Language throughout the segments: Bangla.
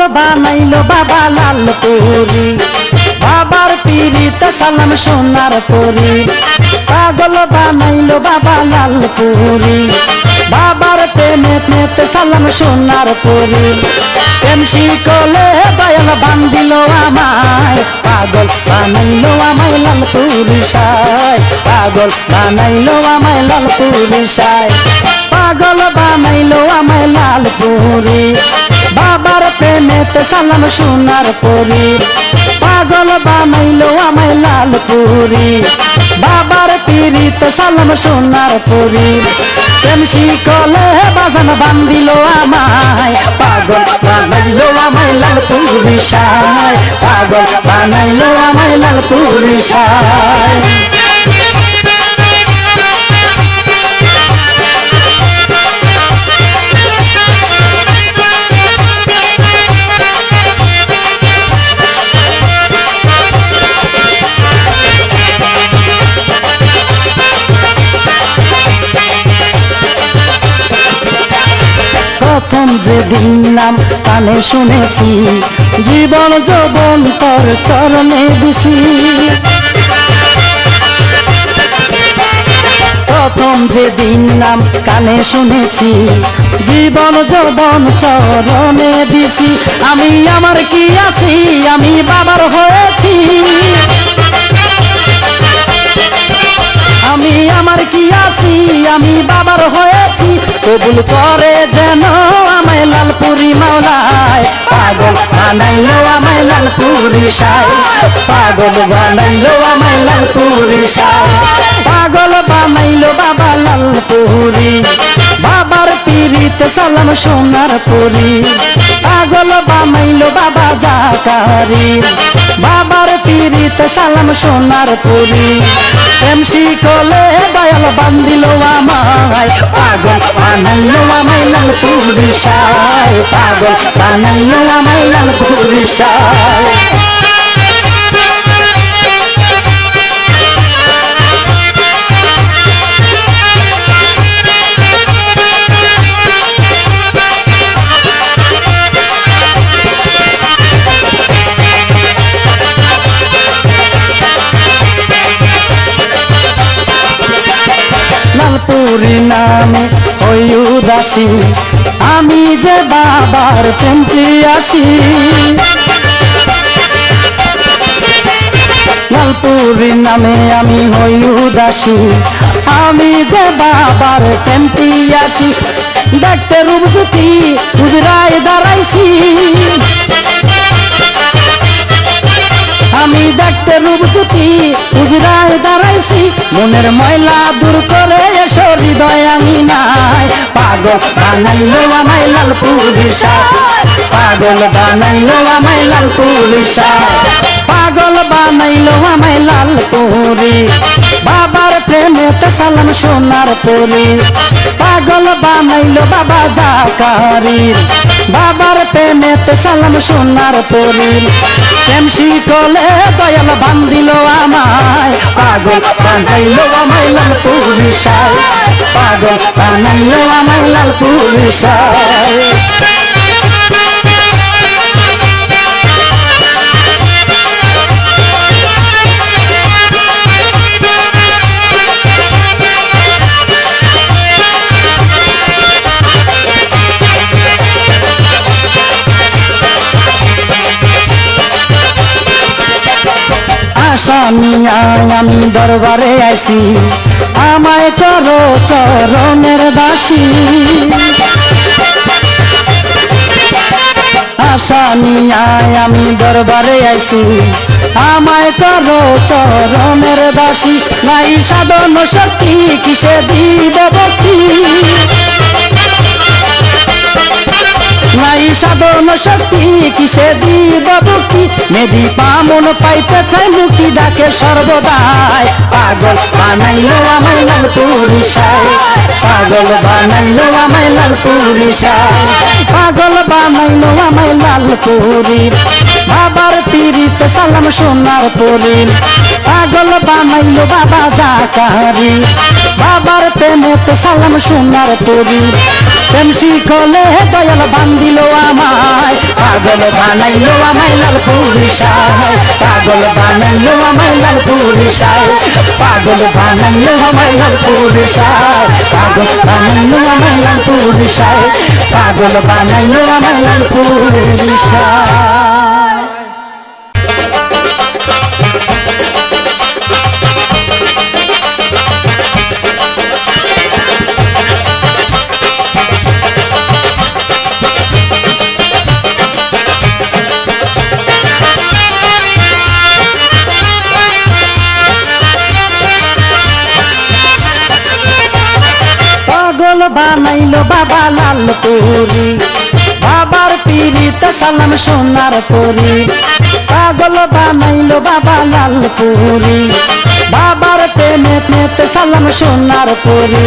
বানাইলো বাবা লাল পুরি বাবার পিরিতে সালাম সোনার পুরি পাগল বানাইলো বাবা লাল পুরি বাবার প্রেমেতে সালাম সোনার পুরি প্রেম শিকলে দয়াল বান্ধিল আমায় পাগল বানাইলো আমায় লাল পুরি সায় পাগল বানাইলো আমায় লাল পুরি সায় পাগল বানাইলো আমায় লাল পুরি বাবার প্রেমেতে সালাম সোনার পুরি পাগল বানাইলো আমায় লাল পুরি বাবার পিরিতে সালাম সোনার পুরি প্রেম শিকলে বাজান বান্ধিল আমায় পাগল বানাইলো আমায় লাল পুরি সায় পাগল বানাইলো আমায় লাল পুরি সায় প্রথম যেদিন নাম কানে শুনেছি জীবন যৌবন তোর চরণে দিছি প্রথম যেদিন নাম কানে শুনেছি জীবন যৌবন চরণে দিছি আমি আমার কি আছি আমি বাবার হয়েছি আমি আমার কি আছি আমি বাবার হয়েছি কবুল করে যেন আমায় লাল পুরি মাওলায় পাগল বানাইলো আমায় লাল পুরি সায় পাগল বানাইলো আমায় লাল পুরি সায় পাগল বানাইলো বাবা লাল পুরি বাবার পিরিতে সালাম সোনার পুরি পাগল বানাইলো বাবা জাকারি বাবার পিরিতে সালাম সোনার পুরি প্রেম শিকলে দয়াল বান্ধিল আমায় পাগল বানাইলো আমায় লাল পুরি সায় পাগল বানাইলো আমায় লাল পুরি সায় লালপুরি নামে ওই উদাসী আমি যে বাবার প্রেম প্রিয়াসী লালপুরি নামে আমি হই উদাসী আমি যে বাবার প্রেম প্রিয়াসী দেখতে রূপজ্যোতি হুজরায় দাঁড়াইছি আমি দেখতে রূপজ্যোতি হুজরায় দাঁড়াইছি মনের ময়লা দূর করে এসো হৃদয় আঙিনায় পাগল বানাইলো আমায় লাল পুরি সায় পাগল বানাইলো আমায় লাল পুরি সায় পাগল বানাইলো আমায় লাল পুরি বাবার প্রেমেতে সালাম সোনার পুরি পাগল বানাইলো বাবা জাকারি বাবার প্রেমেতে সালাম সোনার পুরি প্রেম শিকলে দয়াল বান্ধিল আমায় পাগল বানাইলো আমায় লাল পুরি সায় পাগল বানাইলো আমায় লাল পুরি সায় আশা নিয়া আমি দরবারে আইছি আমায় করো চরণের দাসী আশা নিয়া আমি দরবারে আইছি আমায় করো চরণের দাসী নাই সাধন শক্তি কিসে দিব ভক্তি নাই সাধন শক্তি কিসে দিব ভক্তি মেদি পামন পাইতে চাই মুক্তি ডাকে সর্বদাই পাগল বানাইলো আমায় লাল পুরি সায় পাগল বানাইলো আমায় লাল পুরি সায় পাগল বানাইলো আমায় লাল পুরি বাবার পিরিতে সালাম সোনার পরি পাগল বানাইলো বাবা জাকারি বাবার প্রেমেতে সালাম সোনার পরি প্রেম শিখলে দয়াল বান্দিল আমায় পাগল বানাইলো আমায় লালপুরি সায় পাগল বানাইলো আমায় লালপুরি সায় পাগল বানাইলো আমায় লালপুরি সায় পাগল বানাইলো আমায় লালপুরি সায় পাগল বানাইলো আমায় লালপুরি সায়। পাগল বানাইলো বাবা লালপুরি বাবার পিরিতে সালাম সোনার পরি পাগল বানাইলো বাবা লালপুরি বাবার প্রেমেতে সালাম সোনার পরি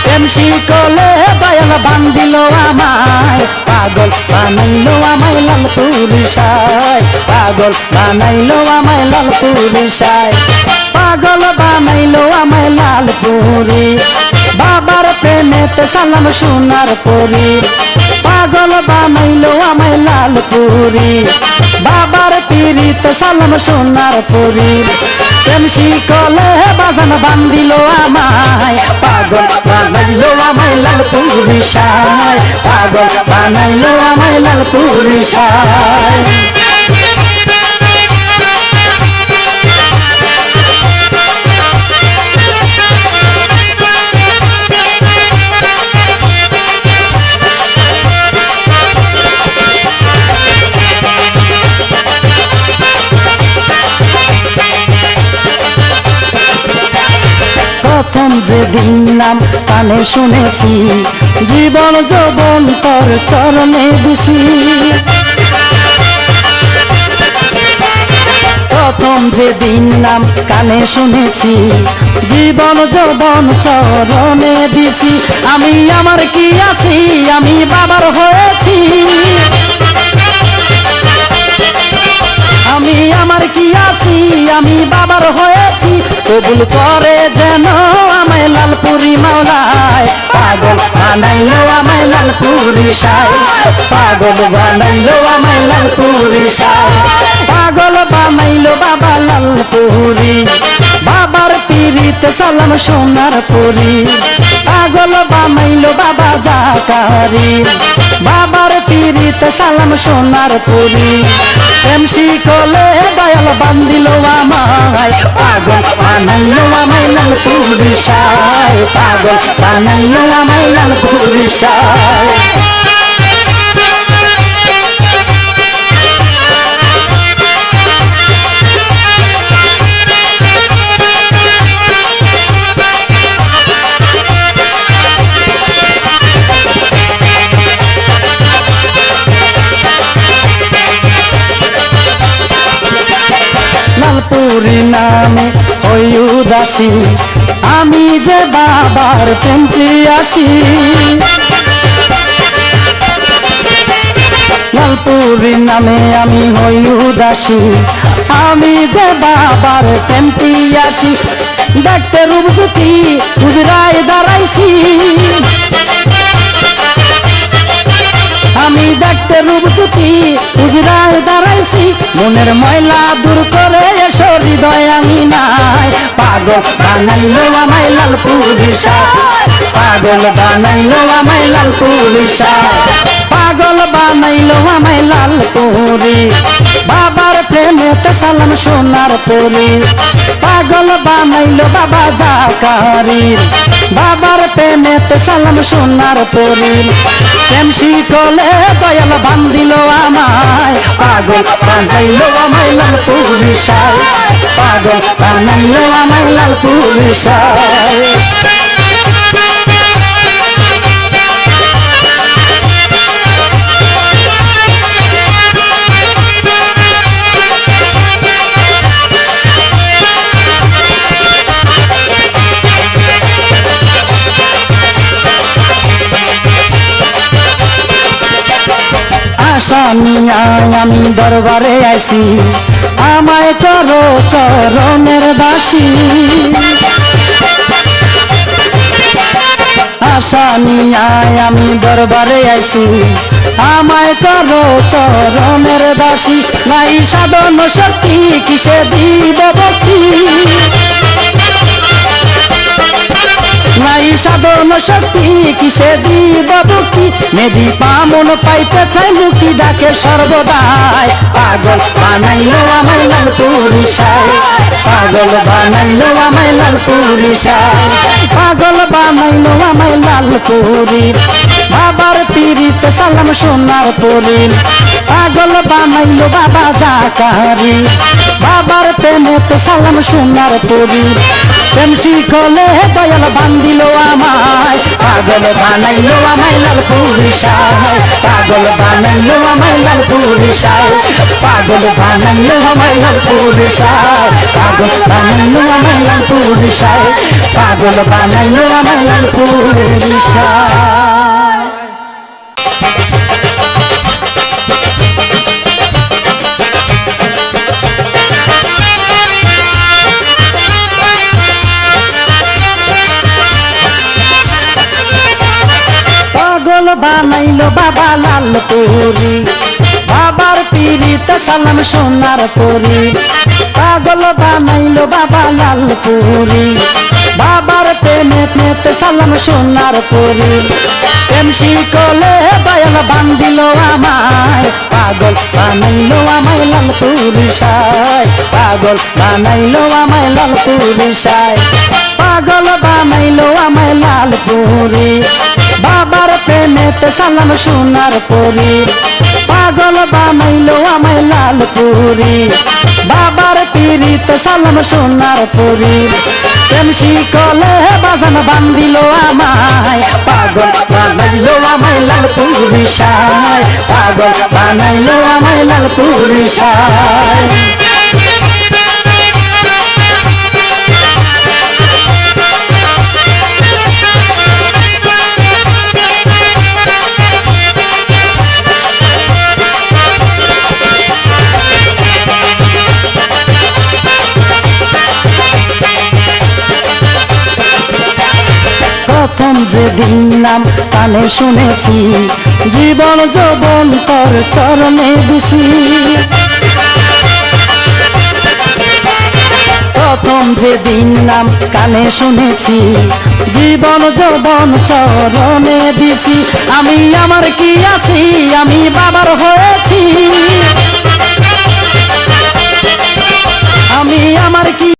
প্রেম শিখলে দয়াল বান্দিল আমায় পাগল বানাইলো আমায় লালপুরি সায় পাগল বানাইলো আমায় লালপুরি সায় পাগল বানাইলো আমায় লালপুরি বাবার প্রেমেতে সালাম সোনার পরি পাগল বানাইলো আমায় লালপুরি বাবার পিরিতে সালাম সোনার পরি প্রেম শিখলে বাজান বান্দিল আমায় পাগল বানাইলো আমায় লালপুরি সায় পাগল বানাইলো আমায় লালপুরি সায়। প্রথম যেদিন নাম কানে শুনেছি জীবন যৌবন তোর চরণে দিছি প্রথম যেদিন নাম কানে শুনেছি জীবন যৌবন চরণে দিছি আমি আমার কি আছি আমি বাবার হয়েছি আমি আমার কি আছি আমি বাবার হয়েছি কবুল করে যেন আমায় লালপুরি মাওলায় পাগল বানাইলো আমায় লালপুরি সায় পাগল বানাইলো আমায় লালপুরি সায় পাগল বানাইলো বাবা লালপুরি বাবার পিরিতে সালাম সোনার পরি পাগল বানাইলো বাবা জাকারি বাবার পিরিতে সালাম সোনার পরি প্রেম শিখলে দয়াল বান্দিল আমায় পাগল বানাইলো আমায় লালপুরি সায় পাগল বানাইলো আমায় লালপুরি সায়। লালপুরি নামে ওই উদাসী আমি যে বাবার প্রেমে আসি লালপুরি নামে আমি হই উদাসী আমি যে বাবার প্রেমে আসি দেখতে রূপজ্যোতি হুজরায় দাঁড়াইছি আমি দেখতে রূপজ্যোতি হুজরায় দাঁড়াইছি মনের ময়লা দূর করে এসো হৃদয় আমি নাই পাগল বানাইলো আমায় লালপুরি সায় পাগল বানাইলো আমায় লালপুরি সায় পাগল বানাইলো আমায় লালপুরি বাবার প্রেমেতে সালাম সোনার পরি পাগল বানাইলো বাবা জাকারি বাবার প্রেমেতে সালাম সোনার পরি প্রেম শিখলে দয়াল বান্দিল আমায় পাগল বানাইলো আমায় লালপুরি সায় পাগল বানাইলো আমায় লালপুরি সায়। আশা নিয়ে আমি দরবারে আইছি আমায় করো চরণের দাসী আশা নিয়ে আমি দরবারে আইছি আমায় করো চরণের দাসী নাই সাধন শক্তি কিসে দিব ভক্তি নাই সাধন শক্তি কিসে দিব ভক্তি মেদি পামন পাইতে চাই মুক্তি ডাকে সর্বদাই পাগল বানাইলো আমায় লাল পুরিশায় পাগল বানাইলো আমায় লাল পুরিশায় পাগল বানাইলো আমায় লাল পুরি বাবার পিরিতে সালাম সোনার পুরি পাগল বানাইলো বাবা জাকারি বাবার প্রেমেতে সালাম সোনার পুরি প্রেম শিখলে দয়াল বান্দিল আমায় পাগল বানাইলো আমায় লাল পুরিশায় পাগল বানাইলো আমায় লাল পুরিশায় পাগল বানাইলো আমায় লাল পুরিশায় পাগল বানাইলো আমায় লাল পুরিশায় পাগল বানাইলো আমায় লাল পুরিশায় পাগল বানাইলো বাবা লাল পুরি বাবার পিরিতে সালাম সোনার পুরি পাগল বানাইলো বাবা লাল পুরি বাবার প্রেমেতে সালাম সোনার পুরি প্রেম শিকলে দয়াল বান্দিল আমায় পাগল বানাইলো আমায় লাল পুরিশায় পাগল বানাইলো আমায় লাল পুরিশায় পাগল বানাইলো আমায় লাল পুরি বাবার প্রেমেতে সালাম সোনার পুরি পাগল বানাইলো আমায় লাল পুরি বাবার পিরিতে সালাম সোনার পুরি প্রেম শিকলে বাজান বান্দিল আমায় পাগল বানাইলো আমায় লাল পুরিশায় পাগল বানাইলো আমায় লাল পুরিশায় প্রথম যেদিন নাম কানে শুনেছি জীবন যৌবন তোর চরণে দিছি প্রথম যেদিন নাম কানে শুনেছি জীবন যৌবন চরণে দিছি আমি আমার কি আছি আমি বাবার হয়ে